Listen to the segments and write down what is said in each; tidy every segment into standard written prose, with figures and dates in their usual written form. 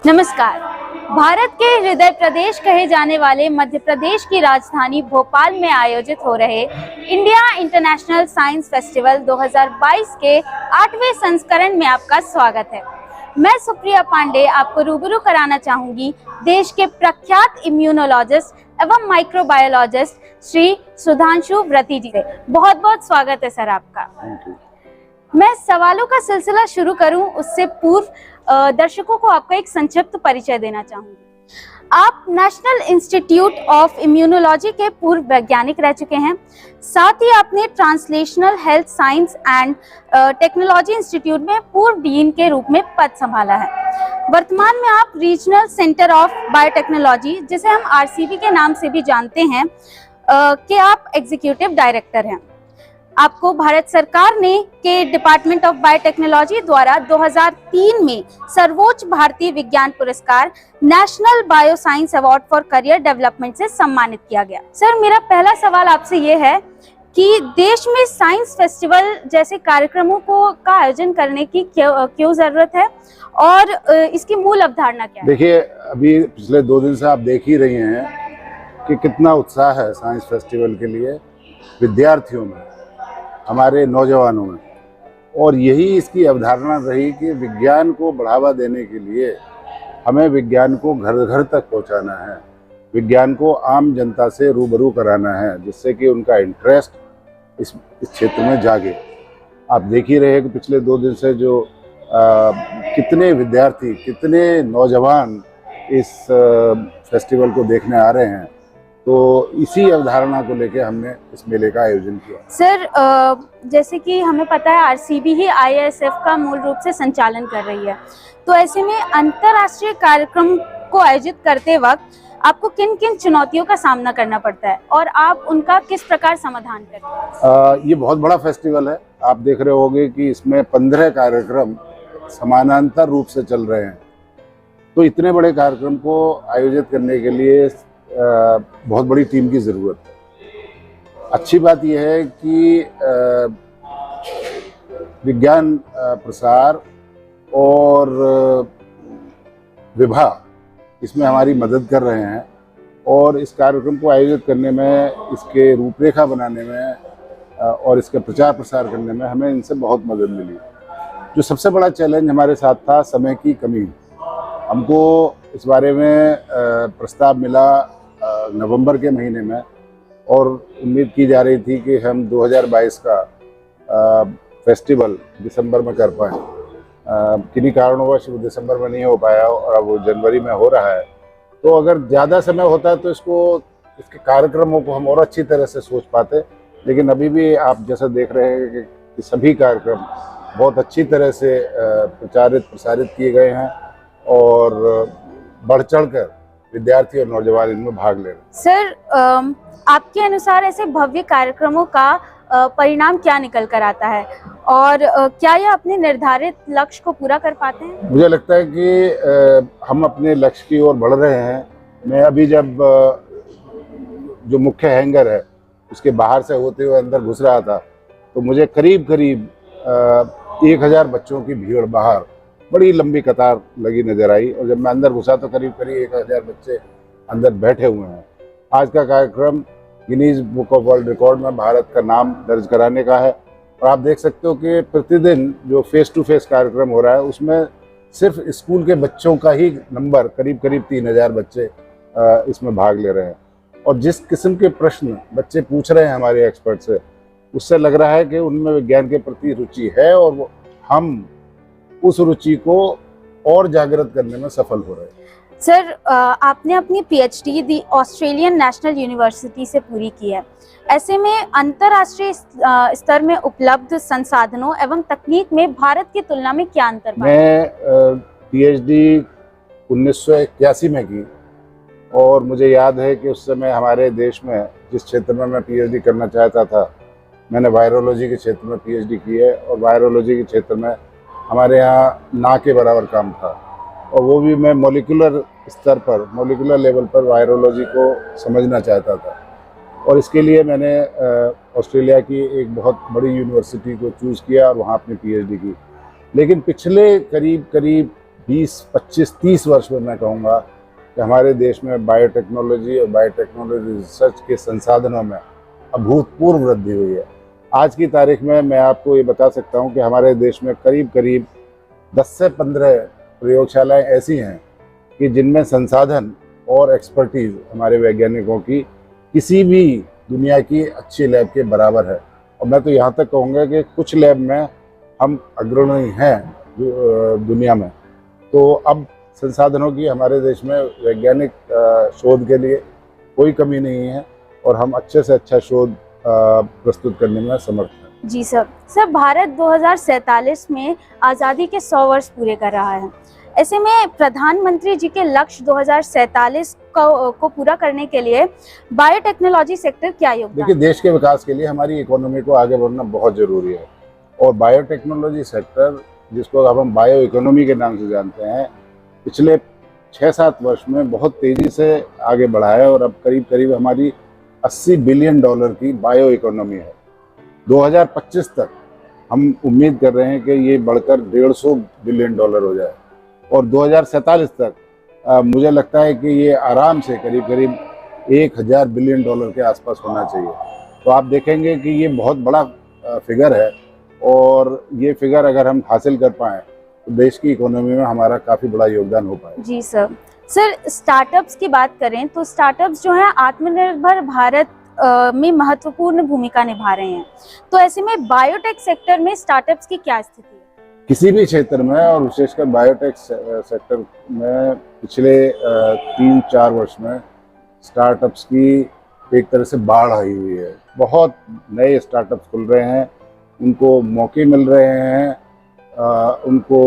नमस्कार। भारत के हृदय प्रदेश कहे जाने वाले मध्य प्रदेश की राजधानी भोपाल में आयोजित हो रहे इंडिया इंटरनेशनल साइंस फेस्टिवल 2022 के 8वें संस्करण में आपका स्वागत है। मैं सुप्रिया पांडे आपको रूबरू कराना चाहूंगी देश के प्रख्यात इम्यूनोलॉजिस्ट एवं माइक्रोबायोलॉजिस्ट श्री सुधांशु व्रती जी से। बहुत बहुत स्वागत है सर आपका। मैं सवालों का सिलसिला शुरू करूं उससे पूर्व दर्शकों को आपका एक संक्षिप्त परिचय देना चाहूंगी। आप नेशनल इंस्टीट्यूट ऑफ इम्यूनोलॉजी के पूर्व वैज्ञानिक रह चुके हैं। साथ ही आपने translational health science and technology institute में पूर्व डीन के रूप में पद संभाला है। वर्तमान में आप रीजनल सेंटर ऑफ बायोटेक्नोलॉजी, जिसे हम आरसीबी के नाम से भी जानते हैं, के आप एग्जीक्यूटिव डायरेक्टर हैं। आपको भारत सरकार ने के डिपार्टमेंट ऑफ बायोटेक्नोलॉजी द्वारा 2003 में सर्वोच्च भारतीय विज्ञान पुरस्कार national bioscience award for career development से सम्मानित किया गया। सर, मेरा पहला सवाल आपसे ये है कि देश में साइंस फेस्टिवल जैसे कार्यक्रमों का आयोजन करने की क्यों जरूरत है और इसकी मूल अवधारणा क्या है? देखिए, अभी पिछले 2 दिन से आप देख ही रही हैं कि कितना उत्साह है साइंस फेस्टिवल के लिए विद्यार्थियों में, हमारे नौजवानों में। और यही इसकी अवधारणा रही कि विज्ञान को बढ़ावा देने के लिए हमें विज्ञान को घर घर तक पहुंचाना है, विज्ञान को आम जनता से रूबरू कराना है, जिससे कि उनका इंटरेस्ट इस क्षेत्र में जागे। आप देख ही रहे कि पिछले 2 दिन से जो कितने विद्यार्थी, कितने नौजवान इस फेस्टिवल को देखने आ रहे हैं। तो इसी अवधारणा को लेकर हमने इस मेले का आयोजन किया। सर, जैसे कि हमें पता है आरसीबी ही आईएसएफ का मूल रूप से संचालन कर रही है, तो ऐसे में अंतर्राष्ट्रीय कार्यक्रम को आयोजित करते वक्त आपको किन किन चुनौतियों का सामना करना पड़ता है और आप उनका किस प्रकार समाधान करते हैं? ये बहुत बड़ा फेस्टिवल है। आप देख रहे होंगे कि इसमें 15 कार्यक्रम समानांतर रूप से चल रहे हैं। तो इतने बड़े कार्यक्रम को आयोजित करने के लिए बहुत बड़ी टीम की ज़रूरत है। अच्छी बात यह है कि विज्ञान प्रसार और विभाग इसमें हमारी मदद कर रहे हैं और इस कार्यक्रम को आयोजित करने में, इसके रूपरेखा बनाने में और इसके प्रचार प्रसार करने में हमें इनसे बहुत मदद मिली। जो सबसे बड़ा चैलेंज हमारे साथ था, समय की कमी। हमको इस बारे में प्रस्ताव मिला नवंबर के महीने में और उम्मीद की जा रही थी कि हम 2022 का फेस्टिवल दिसंबर में कर पाएँ। किन्हीं कारणोंवश वो दिसंबर में नहीं हो पाया और अब वो जनवरी में हो रहा है। तो अगर ज़्यादा समय होता तो इसके कार्यक्रमों को हम और अच्छी तरह से सोच पाते, लेकिन अभी भी आप जैसा देख रहे हैं कि सभी कार्यक्रम बहुत अच्छी तरह से प्रचारित प्रसारित किए गए हैं और बढ़ चढ़ कर विद्यार्थी और नौजवान इनमें भाग ले रहे हैं। सर, आपके अनुसार ऐसे भव्य कार्यक्रमों का परिणाम क्या निकल कर आता है और क्या यह अपने निर्धारित लक्ष्य को पूरा कर पाते हैं? मुझे लगता है कि हम अपने लक्ष्य की ओर बढ़ रहे हैं। मैं अभी जब जो मुख्य हैंगर है उसके बाहर से होते हुए अंदर घुस रहा था तो मुझे करीब 1000 बच्चों की भीड़ बाहर, बड़ी लंबी कतार लगी नजर आई। और जब मैं अंदर घुसा तो करीब 1000 बच्चे अंदर बैठे हुए हैं। आज का कार्यक्रम Guinness book of world record में भारत का नाम दर्ज कराने का है। और आप देख सकते हो कि प्रतिदिन जो फेस टू फेस कार्यक्रम हो रहा है उसमें सिर्फ स्कूल के बच्चों का ही नंबर करीब 3000 बच्चे इसमें भाग ले रहे हैं। और जिस किस्म के प्रश्न बच्चे पूछ रहे हैं हमारे एक्सपर्ट से, उससे लग रहा है कि उनमें विज्ञान के प्रति रुचि है और हम उस रुचि को और जागृत करने में सफल हो रहे हैं। सर, आपने अपनी पीएचडी दी ऑस्ट्रेलियन नेशनल यूनिवर्सिटी से पूरी की है। ऐसे में अंतर्राष्ट्रीय स्तर में उपलब्ध संसाधनों एवं तकनीक में भारत की तुलना में क्या अंतर? मैं पीएचडी 1981 में की और मुझे याद है कि उस समय हमारे देश में जिस क्षेत्र में मैं पीएचडी करना चाहता था, मैंने वायरोलॉजी के क्षेत्र में पीएचडी की है। और वायरोलॉजी के क्षेत्र में हमारे यहाँ ना के बराबर काम था और वो भी मैं मॉलिक्यूलर स्तर पर, मॉलिक्यूलर लेवल पर वायरोलॉजी को समझना चाहता था। और इसके लिए मैंने ऑस्ट्रेलिया की एक बहुत बड़ी यूनिवर्सिटी को चूज़ किया और वहाँ अपनी पीएचडी की। लेकिन पिछले करीब 20, 25, 30 वर्ष में मैं कहूँगा कि हमारे देश में बायोटेक्नोलॉजी और बायोटेक्नोलॉजी रिसर्च के संसाधनों में अभूतपूर्व वृद्धि हुई है। आज की तारीख में मैं आपको ये बता सकता हूँ कि हमारे देश में करीब करीब 10 से 15 प्रयोगशालाएं ऐसी हैं कि जिनमें संसाधन और एक्सपर्टीज हमारे वैज्ञानिकों की किसी भी दुनिया की अच्छी लैब के बराबर है। और मैं तो यहाँ तक कहूँगा कि कुछ लैब में हम अग्रणी हैं दुनिया में। तो अब संसाधनों की हमारे देश में वैज्ञानिक शोध के लिए कोई कमी नहीं है और हम अच्छे से अच्छा शोध प्रस्तुत करने में समर्थ हैं। जी सर। सर, भारत 2047 में आज़ादी के 100 वर्ष पूरे कर रहा है। ऐसे में प्रधानमंत्री जी के लक्ष्य 2047 को पूरा करने के लिए बायोटेक्नोलॉजी सेक्टर क्या योगदान? देखिए, देश के विकास के लिए हमारी इकोनॉमी को आगे बढ़ना बहुत जरूरी है और बायोटेक्नोलॉजी सेक्टर, जिसको अब हम बायो इकोनॉमी के नाम से जानते हैं, पिछले 6-7 वर्ष में बहुत तेजी से आगे बढ़ा है और अब करीब करीब हमारी $80 बिलियन की बायो इकोनॉमी है। 2025 तक हम उम्मीद कर रहे हैं कि ये बढ़कर $150 बिलियन हो जाए और 2047 तक मुझे लगता है कि ये आराम से करीब करीब $1000 बिलियन के आसपास होना चाहिए। तो आप देखेंगे कि ये बहुत बड़ा फिगर है और ये फिगर अगर हम हासिल कर पाएँ तो देश की इकोनॉमी में हमारा काफ़ी बड़ा योगदान हो पाए। जी सर। सर, स्टार्टअप्स की बात करें तो स्टार्टअप्स जो हैं आत्मनिर्भर भारत में महत्वपूर्ण भूमिका निभा रहे हैं। तो ऐसे में बायोटेक सेक्टर में स्टार्टअप्स की क्या स्थिति है? किसी भी क्षेत्र में और विशेषकर बायोटेक सेक्टर में पिछले 3-4 वर्ष में स्टार्टअप्स की एक तरह से बाढ़ आई हुई है। बहुत नए स्टार्टअप्स खुल रहे हैं, उनको मौके मिल रहे हैं, उनको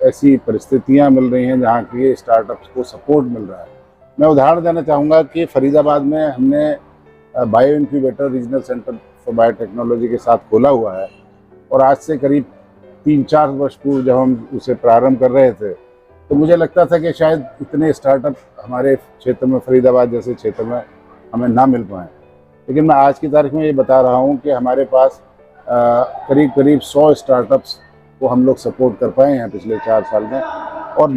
ऐसी परिस्थितियां मिल रही हैं जहां की स्टार्टअप्स को सपोर्ट मिल रहा है। मैं उदाहरण देना चाहूँगा कि फरीदाबाद में हमने bio incubator regional centre for biotechnology के साथ खोला हुआ है और आज से करीब 3-4 वर्ष पूर्व जब हम उसे प्रारंभ कर रहे थे तो मुझे लगता था कि शायद इतने स्टार्टअप हमारे क्षेत्र में, फरीदाबाद जैसे क्षेत्र में, हमें ना मिल पाएँ। लेकिन मैं आज की तारीख में ये बता रहा हूँ कि हमारे पास करीब करीब 100 स्टार्टअप्स को हम लोग सपोर्ट कर पाए हैं पिछले 4 साल में और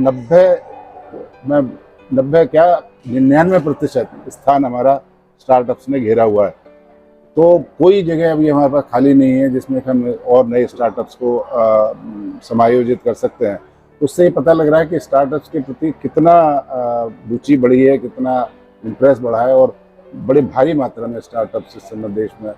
99% स्थान हमारा स्टार्टअप्स ने घेरा हुआ है। तो कोई जगह अभी हमारे पास खाली नहीं है जिसमें हम और नए स्टार्टअप्स को समायोजित कर सकते हैं। उससे ये पता लग रहा है कि स्टार्टअप्स के प्रति कितना रुचि बढ़ी है, कितना इंटरेस्ट बढ़ा है और बड़े भारी मात्रा में स्टार्टअप्स इस समय देश में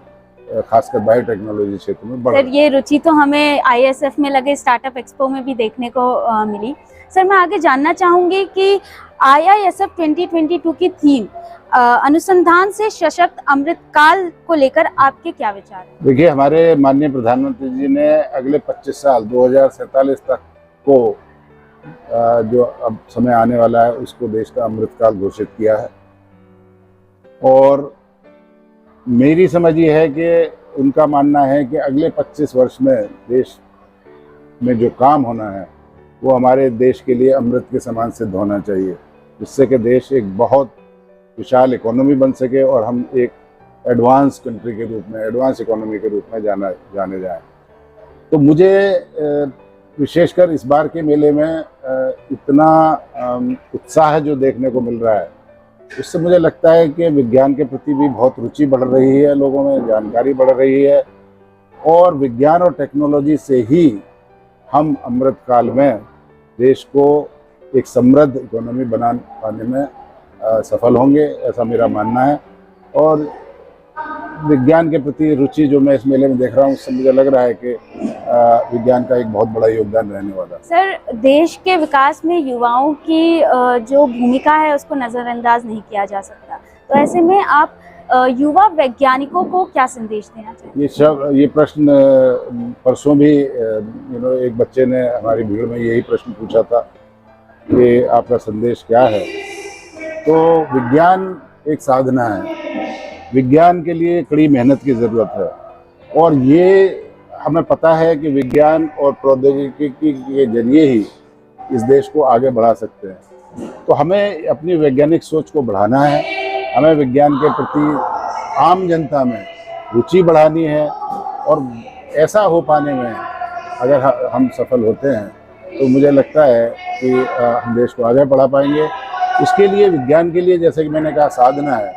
खासकर बायोटेक्नोलॉजी क्षेत्र में बढ़। सर, ये रुचि तो हमें ISF में लगे स्टार्टअप एक्सपो में भी देखने को मिली। सर, मैं आगे जानना चाहूँगी कि IISF 2022 की थीम अनुसंधान से सशक्त अमृतकाल को लेकर आपके क्या विचार हैं? देखिए, हमारे माननीय प्रधानमंत्री जी ने अगले 25 साल 2047 तक को जो अब समय आने वाला है उसको देश का अमृतकाल घोषित किया है और मेरी समझ ये है कि उनका मानना है कि अगले 25 वर्ष में देश में जो काम होना है वो हमारे देश के लिए अमृत के समान सिद्ध होना चाहिए, जिससे कि देश एक बहुत विशाल इकोनॉमी बन सके और हम एक एडवांस कंट्री के रूप में, एडवांस इकोनॉमी के रूप में जाने जाएं। तो मुझे विशेषकर इस बार के मेले में इतना उत्साह जो देखने को मिल रहा है उससे मुझे लगता है कि विज्ञान के प्रति भी बहुत रुचि बढ़ रही है, लोगों में जानकारी बढ़ रही है और विज्ञान और टेक्नोलॉजी से ही हम अमृतकाल में देश को एक समृद्ध इकोनॉमी बना पाने में सफल होंगे, ऐसा मेरा मानना है। और विज्ञान के प्रति रुचि जो मैं इस मेले में देख रहा हूँ उससे मुझे लग रहा है कि विज्ञान का एक बहुत बड़ा योगदान रहने वाला है। सर, देश के विकास में युवाओं की जो भूमिका है उसको नज़रअंदाज नहीं किया जा सकता। तो ऐसे में आप युवा वैज्ञानिकों को क्या संदेश देना चाहिए? ये प्रश्न परसों भी एक बच्चे ने हमारी भीड़ में यही प्रश्न पूछा था कि आपका संदेश क्या है। तो विज्ञान एक साधना है, विज्ञान के लिए कड़ी मेहनत की ज़रूरत है और ये हमें पता है कि विज्ञान और प्रौद्योगिकी के जरिए ही इस देश को आगे बढ़ा सकते हैं। तो हमें अपनी वैज्ञानिक सोच को बढ़ाना है, हमें विज्ञान के प्रति आम जनता में रुचि बढ़ानी है और ऐसा हो पाने में अगर हम सफल होते हैं तो मुझे लगता है कि हम देश को आगे बढ़ा पाएंगे। उसके लिए विज्ञान के लिए जैसे कि मैंने कहा साधना है,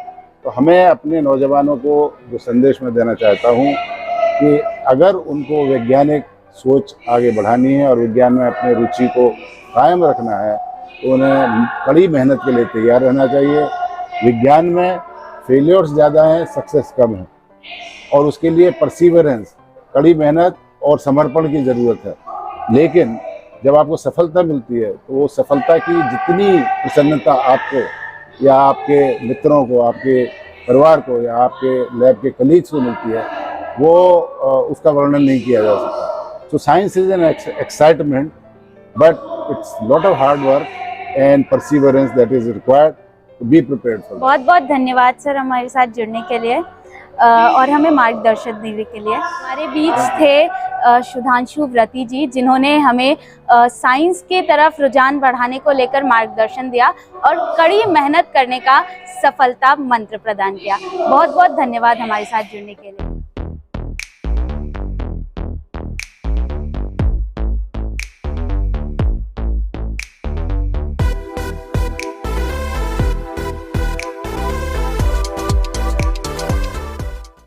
तो हमें अपने नौजवानों को जो संदेश मैं देना चाहता हूँ कि अगर उनको वैज्ञानिक सोच आगे बढ़ानी है और विज्ञान में अपनी रुचि को कायम रखना है तो उन्हें कड़ी मेहनत के लिए तैयार रहना चाहिए। विज्ञान में फेलियर्स ज़्यादा हैं, सक्सेस कम है, और उसके लिए परसिवरेंस, कड़ी मेहनत और समर्पण की ज़रूरत है। लेकिन जब आपको सफलता मिलती है तो वो सफलता की जितनी प्रसन्नता आपको या आपके मित्रों को, आपके परिवार को या आपके लैब के कलीग्स को मिलती है, वो उसका वर्णन नहीं किया जा सकता। So science is an excitement, but it's lot of hard work and perseverance that is required to be prepared for. बहुत बहुत धन्यवाद सर हमारे साथ जुड़ने के लिए और हमें मार्गदर्शन देने के लिए। हमारे बीच थे सुधांशु व्रती जी, जिन्होंने हमें साइंस के तरफ रुझान बढ़ाने को लेकर मार्गदर्शन दिया और कड़ी मेहनत करने का सफलता मंत्र प्रदान किया। बहुत बहुत धन्यवाद हमारे साथ जुड़ने के लिए।